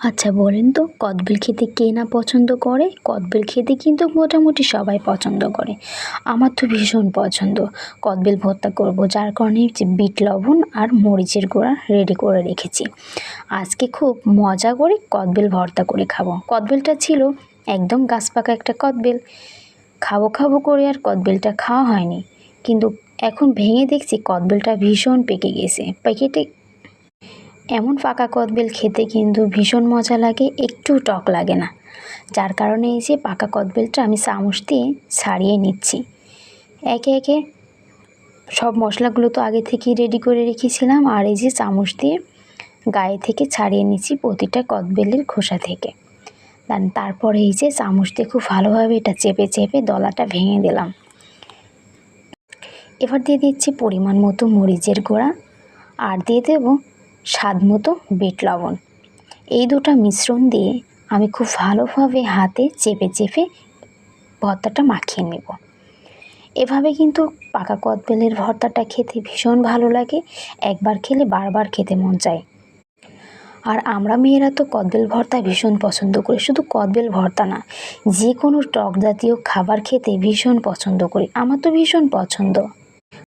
আচ্ছা বলেন তো কদবেল খেতে কে না পছন্দ করে? কদবেল খেতে কিন্তু মোটামুটি সবাই পছন্দ করে। আমার তো ভীষণ পছন্দ। কদবেল ভর্তা করব, যার কারণে যে বিট লবণ আর মরিচের গুঁড়া রেডি করে রেখেছি। আজকে খুব মজা করে কদবেল ভর্তা করে খাবো। কদবেলটা ছিল একদম গাছ পাকা একটা কদবেল। খাবো খাবো করে আর কদবেলটা খাওয়া হয়নি, কিন্তু এখন ভেঙে দেখছি কদবেলটা ভীষণ পেকে গেছে। প্যাকেটে এমন পাকা কদবেল খেতে কিন্তু ভীষণ মজা লাগে, একটু টক লাগে না। যার কারণে এই যে পাকা কদবেলটা আমি চামচ দিয়ে ছাড়িয়ে নিচ্ছি। একে একে সব মশলাগুলো তো আগে থেকেই রেডি করে রেখেছিলাম, আর এই যে চামচ দিয়ে গায়ে থেকে ছাড়িয়ে নিচ্ছি প্রতিটা কদবেলের খোসা থেকে। তারপরে এই যে চামচ দিয়ে খুব ভালোভাবে এটা চেপে চেপে দলাটা ভেঙে দিলাম। এবার দিয়ে দিচ্ছি পরিমাণ মতো মরিচের গুঁড়া, আর দিয়ে দেবো স্বাদ মতো বিট লবণ। এই দুটো মিশ্রণ দিয়ে আমি খুব ভালোভাবে হাতে চেপে চেপে ভর্তাটা মাখিয়ে নেব। এভাবে কিন্তু পাকা কদবেলের ভর্তাটা খেতে ভীষণ ভালো লাগে, একবার খেলে বারবার খেতে মন চায়। আর আমরা মেয়েরা তো কদবেল ভর্তা ভীষণ পছন্দ করি। শুধু কদবেল ভর্তা না, যে কোনো টক জাতীয় খাবার খেতে ভীষণ পছন্দ করি। আমার তো ভীষণ পছন্দ।